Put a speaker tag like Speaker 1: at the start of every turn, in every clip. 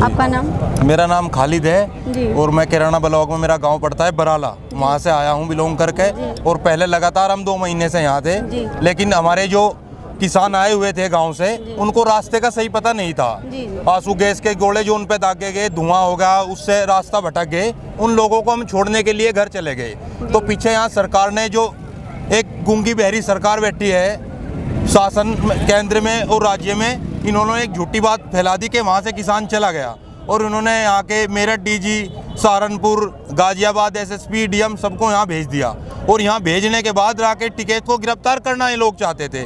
Speaker 1: आपका नाम?
Speaker 2: मेरा नाम खालिद है
Speaker 1: जी।
Speaker 3: मैं किराना ब्लॉक में मेरा गांव पड़ता है बराला, वहाँ से आया हूँ बिलोंग करके। और पहले लगातार हम 2 महीने से यहाँ थे, लेकिन हमारे जो किसान आए हुए थे गांव से, उनको रास्ते का सही पता नहीं था। आंसू गैस के गोले जो उन पे दागे गए, धुआं होगा, उससे रास्ता भटक गए। उन लोगों को हम छोड़ने के लिए घर चले गए। तो पीछे यहाँ सरकार ने जो एक गूंगी बहरी सरकार बैठी है शासन केंद्र में और राज्य में, इन्होंने एक झूठी बात फैला दी कि वहाँ से किसान चला गया। और उन्होंने यहाँ के Meerut DG, Saharanpur, Ghaziabad SSP, DM सबको यहाँ भेज दिया। और यहाँ भेजने के बाद राकेश टिकैत को गिरफ्तार करना ये लोग चाहते थे।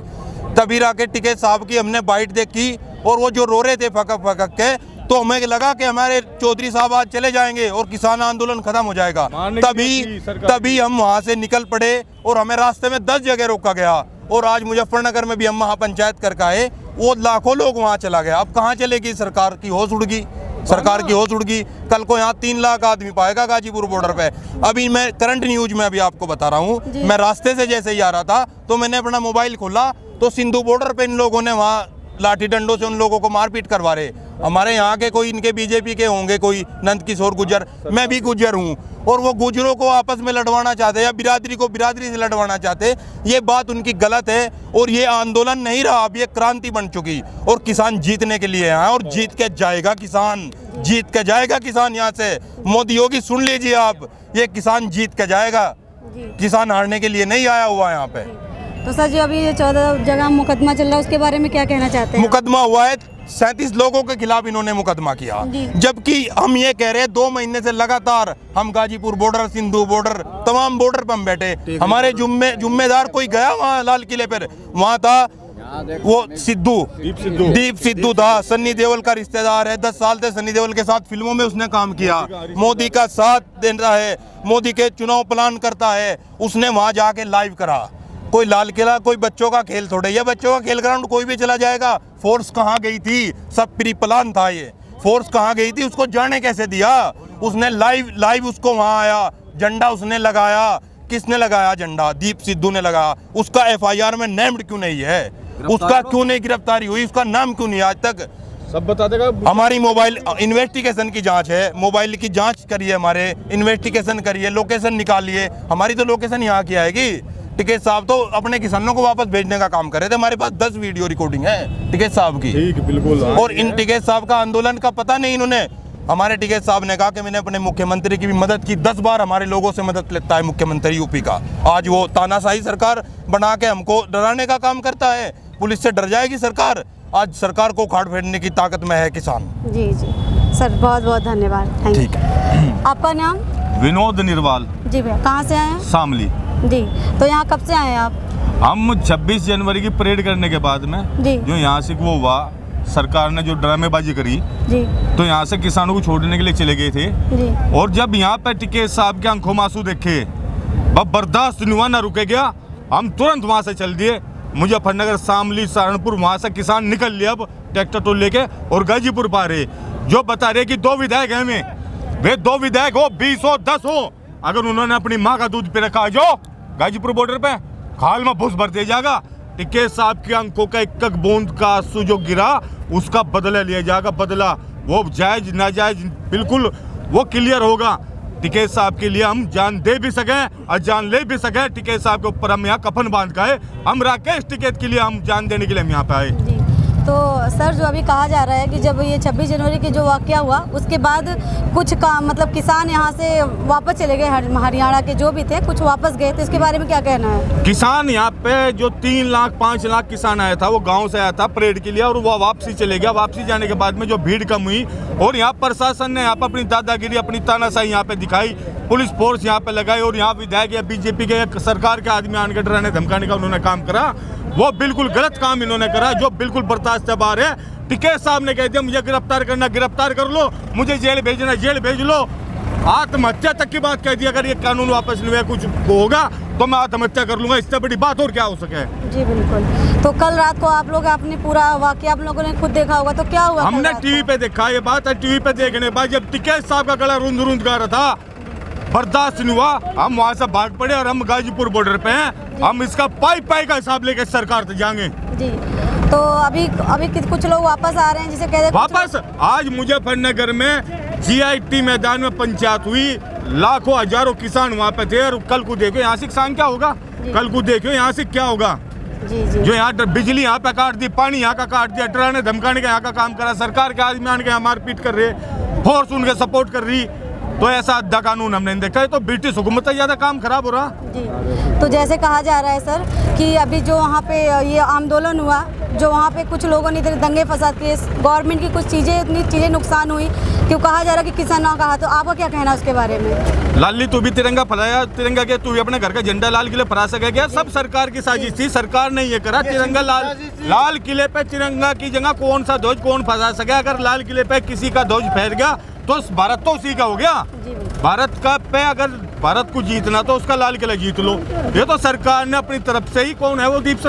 Speaker 3: तभी राकेश टिकैत साहब की हमने बाइट देखी और वो जो रो रहे थे फकक फकक के, तो हमें लगा कि हमारे चौधरी साहब आज चले जाएंगे और किसान आंदोलन खत्म हो जाएगा। तभी हम वहाँ से निकल पड़े और हमें रास्ते में 10 जगह रोका गया। और आज मुजफ्फरनगर में भी हम महापंचायत करके आए, वो लाखों लोग वहाँ चला गया। अब कहाँ चलेगी सरकार की होश उड़ गई, सरकार की होश उड़ गई। कल को यहाँ 3 लाख आदमी पाएगा गाजीपुर बॉर्डर पे। अभी मैं करंट न्यूज में अभी आपको बता रहा हूँ, मैं रास्ते से जैसे ही आ रहा था तो मैंने अपना मोबाइल खोला तो सिंधु बॉर्डर पे इन लोगों ने वहाँ लाठी डंडों से उन लोगों को मारपीट करवा रहे। हमारे यहाँ के कोई इनके बीजेपी के होंगे, कोई नंद किशोर गुज्जर, मैं भी गुज्जर हूँ, और वो गुज्जरों को आपस में लड़वाना चाहते या बिरादरी को बिरादरी से लड़वाना चाहते। ये बात उनकी गलत है और ये आंदोलन नहीं रहा, अब ये क्रांति बन चुकी। और किसान जीतने के लिए हैं और जीत के जाएगा किसान, जीत के जाएगा किसान यहाँ से। मोदी योगी सुन लीजिए आप, ये किसान जीत के जाएगा, किसान हारने के लिए नहीं आया हुआ यहाँ पे।
Speaker 1: तो सर जी अभी 14 जगह मुकदमा चल रहा है, उसके बारे में क्या कहना चाहते हैं?
Speaker 3: मुकदमा हुआ है 37 लोगों के खिलाफ इन्होंने मुकदमा किया, जबकि हम ये कह रहे हैं 2 महीने से लगातार हम गाजीपुर बॉर्डर, सिंधु बॉर्डर, तमाम बॉर्डर पर हम बैठे। हमारे जुम्मेदार कोई गया वहाँ लाल किले पर, वहाँ था वो दीप सिद्धू था, सन्नी देओल का रिश्तेदार है। 10 साल से सन्नी देओल के साथ फिल्मों में उसने काम किया, मोदी का साथ देता है, मोदी के चुनाव प्लान करता है। उसने वहाँ जाके लाइव करा। कोई लाल किला कोई बच्चों का खेल थोड़े, ये बच्चों का खेल ग्राउंड कोई भी चला जाएगा। फोर्स कहाँ गई थी, सब प्री प्लान था। ये फोर्स कहाँ गई थी, उसको जाने कैसे दिया? उसने लाइव उसको वहाँ आया, झंडा उसने लगाया। किसने लगाया झंडा? दीप सिद्धू ने लगाया। उसका एफआईआर में नेम्ड क्यों नहीं है? उसका क्यों नहीं गिरफ्तारी हुई? उसका नाम क्यों नहीं आज तक?
Speaker 4: सब बता देगा।
Speaker 3: हमारी मोबाइल इन्वेस्टिगेशन की जांच है, मोबाइल की जांच करिए, हमारे इन्वेस्टिगेशन करिए, लोकेशन निकालिए। हमारी तो लोकेशन यहाँ की आएगी। टिकैत साहब तो अपने किसानों को वापस भेजने का काम कर रहे थे। हमारे पास 10 वीडियो रिकॉर्डिंग है टिकैत साहब की।
Speaker 4: ठीक, बिल्कुल।
Speaker 3: और इन टिकैत साहब का आंदोलन का पता नहीं इन्होंने। हमारे टिकैत साहब ने कहा कि मैंने अपने मुख्यमंत्री की भी मदद की। 10 बार हमारे लोगों से मदद लेता है मुख्यमंत्री यूपी का। आज वो तानाशाही सरकार बना के हमको डराने का काम करता है। पुलिस से डर जाएगी सरकार? आज सरकार को उखाड़ फेंकने की ताकत में है किसान।
Speaker 1: जी सर, बहुत बहुत धन्यवाद।
Speaker 3: ठीक है।
Speaker 1: आपका नाम?
Speaker 4: विनोद निर्वाल।
Speaker 1: जी भैया, कहाँ से आए हैं?
Speaker 4: शामली
Speaker 1: जी। तो यहाँ कब से आए हैं आप?
Speaker 4: हम 26 जनवरी की परेड करने के बाद में जो यहाँ से वो हुआ, सरकार ने जो ड्रामेबाजी करी जी, तो यहाँ से किसानों को छोड़ने के लिए चले गए थे जी। और जब यहाँ पे टिकैत साहब के आंखों में आंसू देखे, बर्दाश्त नहीं हुआ, ना रुके गया, हम तुरंत वहाँ से चल दिए। मुजफ्फरनगर, शामली, सहारनपुर, वहाँ से किसान निकल लिया अब ट्रैक्टर तो लेके और गाजीपुर पा रहे। जो बता रहे कि 2 विधायक हैं हमें, वे 2 विधायक हो, 20 हो, 10 हो, अगर उन्होंने अपनी माँ का दूध पे रखा जो गाजीपुर बॉर्डर पे, खाल में भूस भर दिया जाएगा। टिकैत साहब की आंखों का एक बूंद का आंसू जो गिरा, उसका बदला लिया जाएगा। बदला वो जायज नाजायज बिल्कुल वो क्लियर होगा। टिकैत साहब के लिए हम जान दे भी सके और जान ले भी सके। टिकैत साहब के ऊपर हम यहाँ कफन बांध का है। हम राकेश टिकैत के लिए हम जान देने के लिए हम यहाँ पे आए।
Speaker 1: तो सर, जो अभी कहा जा रहा है कि जब ये 26 जनवरी की जो वाकया हुआ, उसके बाद कुछ काम मतलब किसान यहाँ से वापस चले गए, हरियाणा के जो भी थे कुछ वापस गए, तो इसके बारे में क्या कहना है?
Speaker 4: किसान यहाँ पे जो 3 लाख 5 लाख किसान आया था, वो गांव से आया था परेड के लिए और वो वापसी चले गया। वापसी जाने के बाद में जो भीड़ कम हुई और यहाँ प्रशासन ने यहाँ पर अपनी दादागिरी, अपनी तानाशाही यहाँ पे दिखाई, पुलिस फोर्स यहाँ पे लगाई और यहाँ विधायक या बीजेपी के सरकार के आदमी आने के डराने धमकाने का उन्होंने काम करा। वो बिल्कुल गलत काम इन्होंने करा, जो बिल्कुल बर्दाश्त से बाहर है। टिकैत साहब ने कह दिया मुझे गिरफ्तार करना, गिरफ्तार कर लो, मुझे जेल भेजना, जेल भेज लो। आत्महत्या तक की बात कह दी। अगर ये कानून वापस नहीं हुआ, कुछ होगा तो मैं आत्महत्या कर लूंगा। इससे बड़ी बात और क्या हो सके?
Speaker 1: जी बिल्कुल। तो कल रात को आप लोग आपने पूरा वाकया आप लोगों ने खुद देखा होगा, तो क्या हुआ?
Speaker 4: हमने टीवी पे देखा। ये बात है, टीवी पे देखने के बाद जब टिकैत साहब का गला रुंध गा रहा था, बर्दाश्त नहीं हुआ, हम वहाँ से भाग पड़े और हम गाजीपुर बॉर्डर पे हैं। हम इसका पाई पाई का हिसाब लेके सरकार तक जाएंगे
Speaker 1: जी। तो अभी कुछ लोग वापस आ रहे हैं, जिसे कह रहे
Speaker 4: वापस। आज मुजफ्फरनगर में GIT मैदान में पंचायत हुई, लाखों हजारों किसान वहाँ पे थे। और कल को देखो यहाँ से किसान क्या होगा, कल को देखो यहाँ से क्या होगा।
Speaker 1: जी जी।
Speaker 4: जो यहाँ बिजली यहाँ पे काट दी, पानी यहाँ का काट दिया, डराने धमकाने का यहाँ का काम करा, सरकार के आदमी आने के यहाँ मारपीट कर रहे, फोर्स उनके सपोर्ट कर रही। तो ऐसा अद्दा कानून हमने नहीं देखा है। तो ब्रिटिश हुकूमत का ज्यादा काम खराब हो रहा
Speaker 1: जी। तो जैसे कहा जा रहा है सर कि अभी जो वहाँ पे ये आंदोलन हुआ, जो वहाँ पे कुछ लोगों ने इधर दंगे फसाद किए, गवर्नमेंट की कुछ चीज़ें नुकसान हुई, क्यों कहा जा रहा है कि किसानों का हाथ। तो आपका क्या कहना है उसके बारे में?
Speaker 4: लाली तू भी तिरंगा फहराया, तिरंगा के तू भी अपने घर का झंडा लाल किले फहरा सके क्या? सब सरकार की साजिश थी, सरकार ने ये करा। तिरंगा लाल किले पे तिरंगा की जगह कौन सा ध्वज कौन फहरा सके? अगर लाल किले पे किसी का ध्वज फहर गया तो भारत तो उसी का हो गया। भारत का पे अगर भारत को जीतना तो उसका लाल किला जीत लो। ये तो सरकार ने अपनी तरफ से ही, कौन है वो? दीप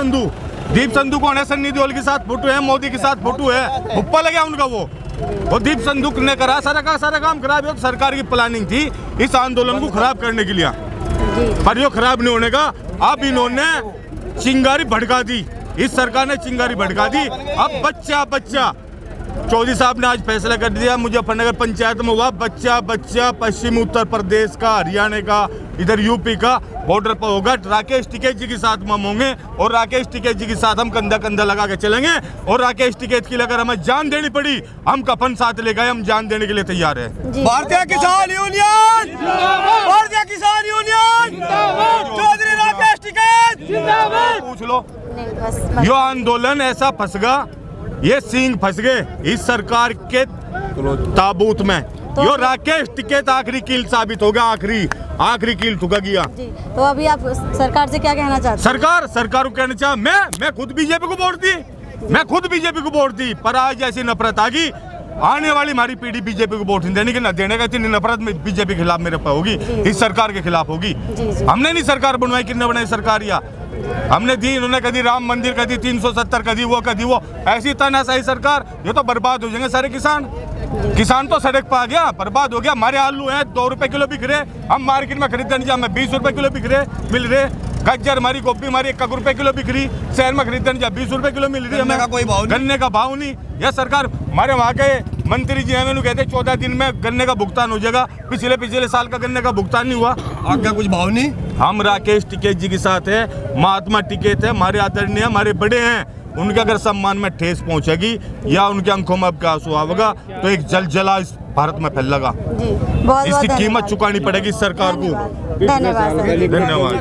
Speaker 4: संधू कौन है? सन्नी देओल के साथ फोटो है, मोदी के साथ फोटो है, हुप्पा लगा उनका। वो दीप संधू ने करा सारा का सारा काम खराब है। तो सरकार की प्लानिंग थी इस आंदोलन को खराब करने के लिए, पर यो खराब नहीं होने का। अब इन्होंने चिंगारी भड़का दी, इस सरकार ने चिंगारी भड़का दी। अब बच्चा चौधरी साहब ने आज फैसला कर दिया, मुजफ्फरनगर पंचायत में हुआ बच्चा पश्चिमी उत्तर प्रदेश का, हरियाणा का, इधर यूपी का बॉर्डर पर होगा। राकेश टिकैत जी के साथ हम होंगे और राकेश टिकैत जी के साथ हम कंधा कंधा लगा के चलेंगे। और राकेश टिकैत के लिए अगर हमें जान देनी पड़ी, हम कफन साथ ले गए, हम जान देने के लिए तैयार है।
Speaker 5: भारतीय किसान यूनियन, भारतीय किसान यूनियन, चौधरी राकेश टिकैत।
Speaker 4: पूछ लो, यो आंदोलन ऐसा फंस गया, ये सींग फंस गए इस सरकार के ताबूत में। यो राकेश टिकैत आखिरी कील साबित होगा, आखिरी कील ठुका गया।
Speaker 1: तो अभी आप सरकार से क्या कहना चाहते हैं?
Speaker 4: सरकार को कहना चाह, मैं खुद बीजेपी को वोट दी, पर आज ऐसी नफरत आ गई। आने वाली हमारी पीढ़ी बीजेपी को वोट नहीं देने की, न देने का। इतनी नफरत में बीजेपी के खिलाफ मेरे पे होगी, इस सरकार के खिलाफ होगी। हमने नहीं सरकार बनवाई, किसने बनाई सरकार? या हमने दी, इन्होंने कदी राम मंदिर कदी 370 कदी वो ऐसी तानाशाही सरकार। ये तो बर्बाद हो जाएंगे सारे किसान तो सड़क पर आ गया, बर्बाद हो गया। हमारे आलू है 2 रुपए किलो बिक रहे, हम मार्केट में खरीदने जा, हमें 20 रुपए किलो मिल रहे। गाजर हमारी, गोभी हमारी 1 रुपए किलो बिक रही, शहर में खरीदने जा 20 रुपए किलो मिल रही। हमें कोई भाव नहीं, गन्ने का भाव नहीं। यह सरकार, हमारे वहाँ के मंत्री जी हमें कहते 14 दिन में गन्ने का भुगतान हो जाएगा। पिछले साल का गन्ने का भुगतान नहीं हुआ,
Speaker 5: आगे कुछ भाव नहीं।
Speaker 4: हम राकेश टिकैत जी के साथ है, महात्मा टिकैत है, हमारे आदरणीय, हमारे बड़े हैं। उनके अगर सम्मान में ठेस पहुंचेगी या उनके आंखों में अब क्या आंसू आवेगा, तो एक जलजला इस भारत में फैलेगा। इसकी कीमत चुकानी पड़ेगी सरकार को।
Speaker 1: धन्यवाद।
Speaker 4: धन्यवाद।